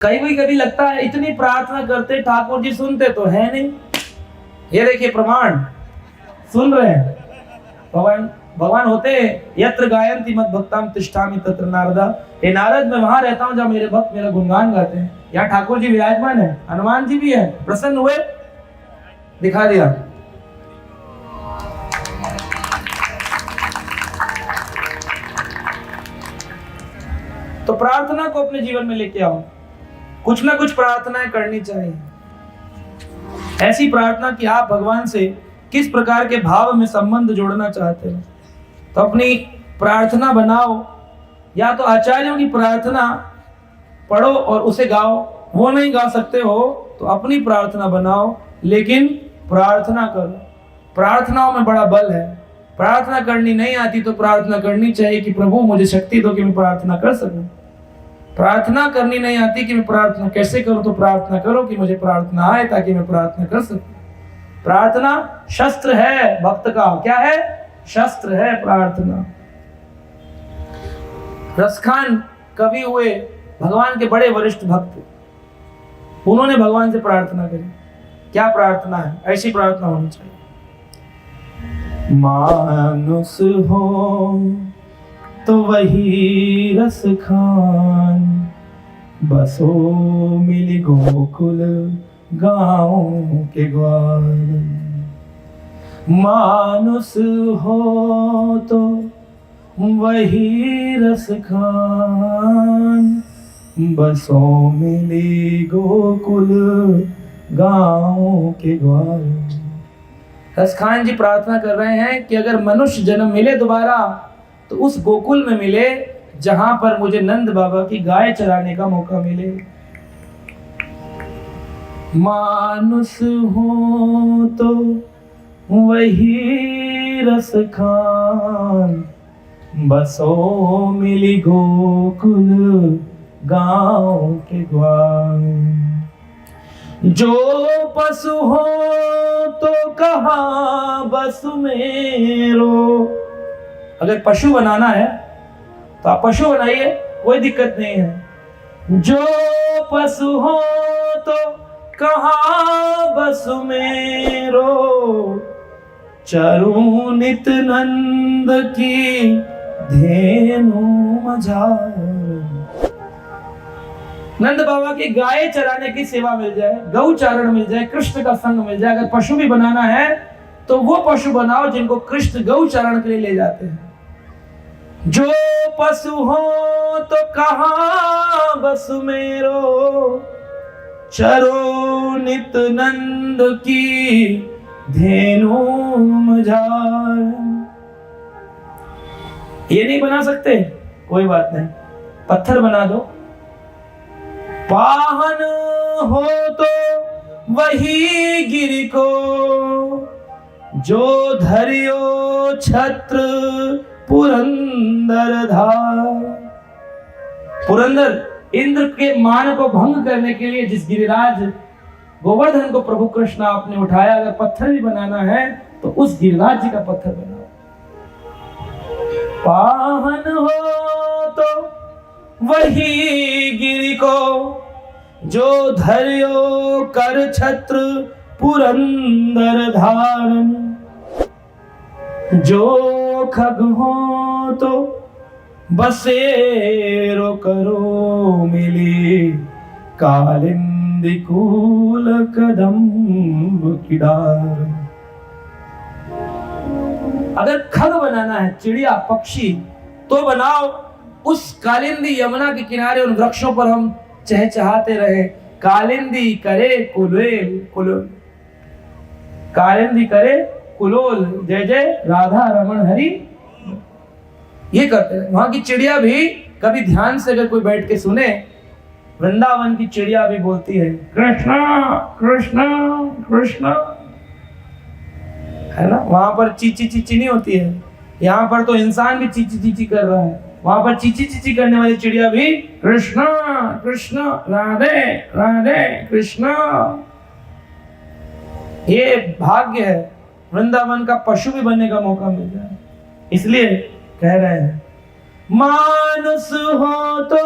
कभी लगता है इतनी प्रार्थना करते ठाकुर जी सुनते तो है नहीं। ये देखिए प्रमाण, सुन रहे हैं। भगवान होते यत्र गायन्ति मद भक्ताम तिष्ठामि तत्र नारदा। हे नारद, मैं वहां रहता हूं जहां मेरे भक्त मेरा गुणगान गाते हैं। यहाँ ठाकुर जी विराजमान है, हनुमान जी भी है। प्रसन्न हुए, दिखा दिया। तो प्रार्थना को अपने जीवन में लेके आओ। कुछ ना कुछ प्रार्थनाएं करनी चाहिए। ऐसी प्रार्थना कि आप भगवान से किस प्रकार के भाव में संबंध जोड़ना चाहते हो, तो अपनी प्रार्थना बनाओ। या तो आचार्यों की प्रार्थना पढ़ो और उसे गाओ, वो नहीं गा सकते हो तो अपनी प्रार्थना बनाओ, लेकिन प्रार्थना करो। प्रार्थनाओं में बड़ा बल है। प्रार्थना करनी नहीं आती तो प्रार्थना करनी चाहिए कि प्रभु मुझे शक्ति दो कि मैं प्रार्थना कर सकूं। प्रार्थना करनी नहीं आती कि मैं प्रार्थना कैसे करूं, तो प्रार्थना करो कि मुझे प्रार्थना आए ताकि मैं प्रार्थना कर सकूं। प्रार्थना शस्त्र है भक्त का। क्या है? शस्त्र है प्रार्थना। रसखान कवि हुए, भगवान के बड़े वरिष्ठ भक्त। उन्होंने भगवान से प्रार्थना करी। क्या प्रार्थना है? ऐसी प्रार्थना होनी चाहिए। मानुष हो तो वही रस खान, बसो मिली गोकुल गाँव के ग्वाल। मानुष हो तो वही रस खान, बसो मिली गोकुल गाँव के ग्वाल। रसखान जी प्रार्थना कर रहे हैं कि अगर मनुष्य जन्म मिले दोबारा तो उस गोकुल में मिले जहां पर मुझे नंद बाबा की गाय चराने का मौका मिले। मानुष हो तो वही रस खान, बसो मिली गोकुल गांव के ग्वाल। जो पशु हो तो कहाँ बस मेरो। अगर पशु बनाना है तो आप पशु बनाइए, कोई दिक्कत नहीं है। जो पशु हो तो कहाँ बस मेरो, चरू नित नंद की धेनु मझार। नंद बाबा की गाय चराने की सेवा मिल जाए, गौ चारण मिल जाए, कृष्ण का संग मिल जाए। अगर पशु भी बनाना है तो वो पशु बनाओ जिनको कृष्ण गौ चारण के लिए ले जाते हैं। जो पशु हो तो कहाँ बस मेरो, चरो नित नंद की धेनु मझार। ये नहीं बना सकते, कोई बात नहीं, पत्थर बना दो। पाहन हो तो वही गिरि को, जो धरियो छत्र पुरंदर धार। पुरंदर इंद्र के मान को भंग करने के लिए जिस गिरिराज गोवर्धन को प्रभु कृष्ण आपने उठाया, अगर पत्थर भी बनाना है तो उस गिरिराज जी का पत्थर बनाओ। पाहन हो तो वही गिरि को, जो धर्यो कर छत्र पुरंदर धारण। जो खग हो तो बसेरो करो मिली, कालिंदी कूल कदम्ब की डार। अगर खग बनाना है, चिड़िया पक्षी, तो बनाओ उस कालिंदी यमुना के किनारे उन वृक्षों पर हम चहचहाते रहे। कालिंदी करे कुलोल कुलोल, कालिंदी करे कुलोल, जय जय राधा रमण हरि। ये करते हैं। वहां की चिड़िया भी कभी ध्यान से अगर कोई बैठ के सुने, वृंदावन की चिड़िया भी बोलती है कृष्णा कृष्णा कृष्णा, है ना। वहां पर चीची चीची नहीं होती है, यहाँ पर तो इंसान भी चीची चीची कर रहा है। वहां पर चीची चीची करने वाली चिड़िया भी कृष्णा कृष्णा राधे राधे कृष्णा। ये भाग्य है वृंदावन का पशु भी बनने का मौका मिल जाए। इसलिए कह रहे हैं मानुष हो तो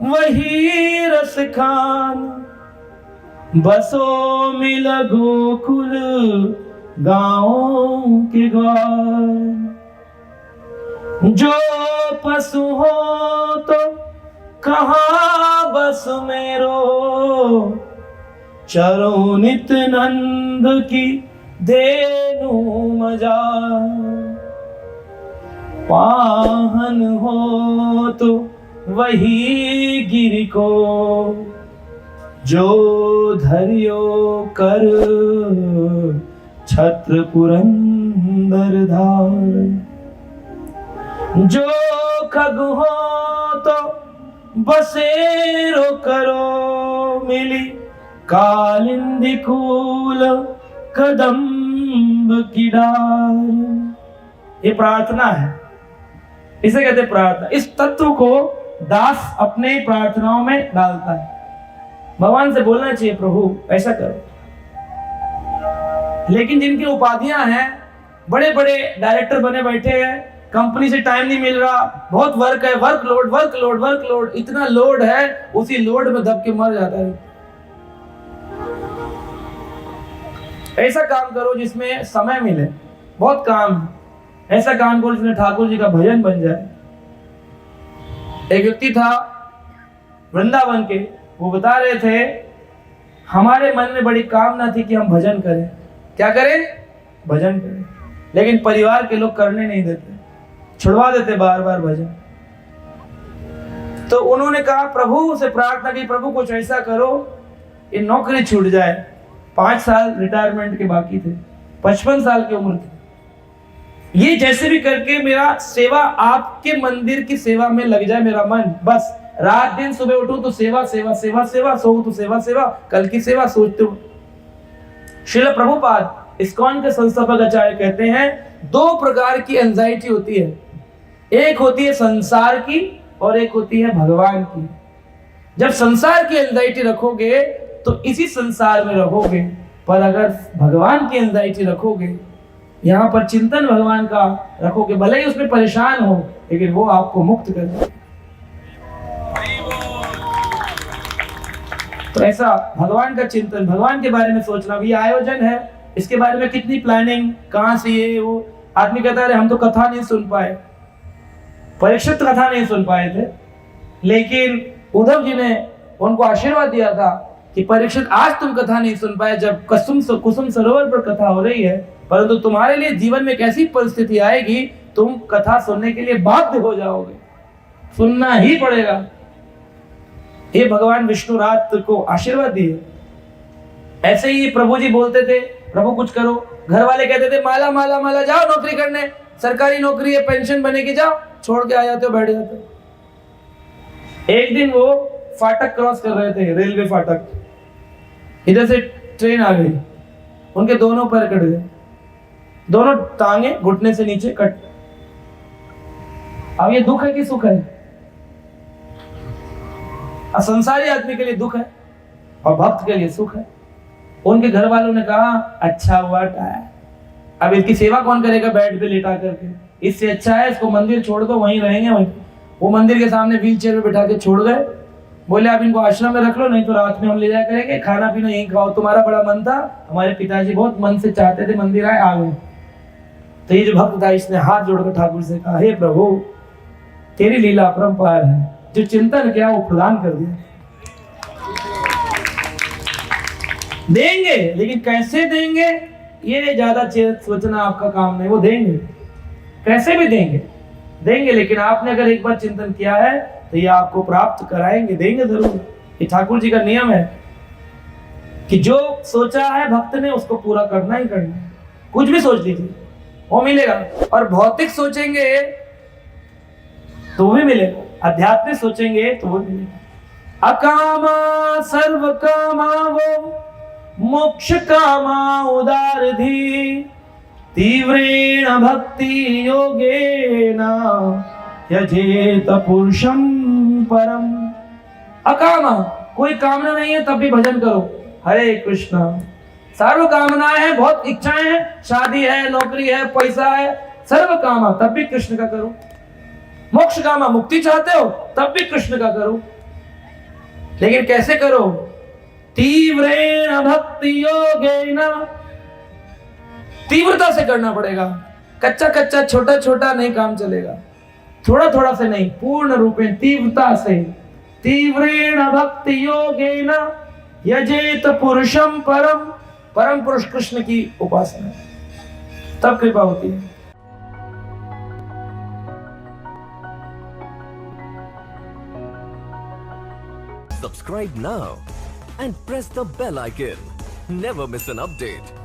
वही रस खान, बसो मिल गोकुल गाँव के ग्वाल। जो पशु हो तो कहाँ बस मेरो, चरो नित नंद की देनु मजार। वाहन हो तो वही गिरि को, जो धरियो कर छत्र पुरंदर धार। जो खग हो तो बसेरो करो, मिली कालिंदी कूल कदम्ब की डाल। ये प्रार्थना है, इसे कहते हैं प्रार्थना। इस तत्व को दास अपने प्रार्थनाओं में डालता है। भगवान से बोलना चाहिए प्रभु ऐसा करो। लेकिन जिनकी उपाधियां हैं, बड़े बड़े डायरेक्टर बने बैठे हैं, कंपनी से टाइम नहीं मिल रहा, बहुत वर्क है, वर्कलोड वर्कलोड वर्कलोड, इतना लोड है, उसी लोड में दब के मर जाता है। ऐसा काम करो जिसमें समय मिले, बहुत काम है। ऐसा काम करो जिसमें ठाकुर जी का भजन बन जाए। एक व्यक्ति था वृंदावन के, वो बता रहे थे हमारे मन में बड़ी कामना थी कि हम भजन करें। क्या करें? भजन करें। लेकिन परिवार के लोग करने नहीं देते, छुड़वा देते बार बार भजन। तो उन्होंने कहा, प्रभु से प्रार्थना की, प्रभु कुछ ऐसा करो ये नौकरी छूट जाए। 5 साल रिटायरमेंट के बाकी थे, 55 साल की उम्र थी। ये जैसे भी करके मेरा सेवा, आपके मंदिर की सेवा में लग जाए मेरा मन। बस रात दिन सुबह उठूं तो सेवा सेवा सेवा सेवा, सोऊं तो सेवा सेवा, कल की सेवा सोचते हूं। श्रील प्रभुपाद इस्कॉन के संस्थापक आचार्य कहते हैं 2 प्रकार की एंजाइटी होती है। एक होती है संसार की और एक होती है भगवान की। जब संसार की एंजाइटी रखोगे तो इसी संसार में रहोगे, पर अगर भगवान की एंजाइटी रखोगे, यहाँ पर चिंतन भगवान का रखोगे, भले ही उसमें परेशान हो लेकिन वो आपको मुक्त कर देगा। तो ऐसा भगवान का चिंतन, भगवान के बारे में सोचना भी आयोजन है। इसके बारे में कितनी प्लानिंग, कहां से ये वो। आदमी कहता है हम तो कथा नहीं सुन पाए, परीक्षित कथा नहीं सुन पाए थे, लेकिन उद्धव जी ने उनको आशीर्वाद दिया था कि परीक्षित आज तुम कथा नहीं सुन पाए, जब कुसुम सरोवर पर कथा हो रही है, परंतु तुम्हारे लिए जीवन में कैसी परिस्थिति आएगी, तुम कथा सुनने के लिए बाध्य हो जाओगे, सुनना ही पड़ेगा। ये भगवान विष्णु रात को आशीर्वाद दिए। ऐसे ही प्रभु जी बोलते थे, प्रभु कुछ करो। घर वाले कहते थे माला माला माला, जाओ नौकरी करने, सरकारी नौकरी है, पेंशन बनेगी, जाओ, छोड़ के आ जाते हो, बैठ जाते हो। एक दिन वो फाटक क्रॉस कर रहे थे, रेलवे फाटक, इधर से ट्रेन आ गई, उनके दोनों पैर कट गए, दोनों टांगे घुटने से नीचे कट। अब ये दुख है कि सुख है? संसारी आदमी के लिए दुख है और भक्त के लिए सुख है। उनके घर वालों ने कहा अच्छा हुआ टायर, अब इसकी सेवा कौन करेगा बेड पे लेटा करके, इससे अच्छा है इसको मंदिर छोड़ दो, वहीं रहेंगे वहीं। वो मंदिर के सामने व्हील चेयर में बिठा के छोड़ गए। बोले अब इनको आश्रम में रख लो, नहीं तो रात में हम ले जाया करेंगे, खाना पीना यहीं खाओ। तुम्हारा बड़ा मन था, हमारे पिताजी बहुत मन से चाहते थे मंदिर आए, आ गए। तो ये जो भक्त था इसने हाथ जोड़कर ठाकुर से कहा, हे प्रभु तेरी लीला अपरंपार है, जो चिंतन किया वो प्रदान कर दिया। देंगे, लेकिन कैसे देंगे ये ज्यादा सोचना आपका काम नहीं। वो देंगे, कैसे भी देंगे, देंगे, लेकिन आपने अगर एक बार चिंतन किया है तो ये आपको प्राप्त कराएंगे, देंगे जरूर। ये ठाकुर जी का नियम है कि जो सोचा है भक्त ने उसको पूरा करना ही करना है। कुछ भी सोच लीजिए वो मिलेगा, और भौतिक सोचेंगे तो भी मिलेगा, आध्यात्मिक सोचेंगे तो वो मिलेगा। अकामा सर्व कामा वो मोक्ष कामा उदार धी, तीव्रेण भक्ति योगेन यजेत पुरुषं परम। अकामा, कोई कामना नहीं है तब भी भजन करो, हरे कृष्णा। सर्व कामनाएं हैं, बहुत इच्छाएं हैं, शादी है, नौकरी है, पैसा है, सर्व कामा तब भी कृष्ण का करो। मोक्ष कामा, मुक्ति चाहते हो तब भी कृष्ण का करो। लेकिन कैसे करो? तीव्रेण भक्ति योगेन, तीव्रता से करना पड़ेगा। कच्चा कच्चा छोटा छोटा नहीं काम चलेगा, थोड़ा थोड़ा से नहीं, पूर्ण रूप में तीव्रता से। तीव्रेण भक्ति योगेन यजेत पुरुषम परम, परम पुरुष कृष्ण की उपासना, तब कृपा होती है। Subscribe now and press the bell icon. Never miss an update.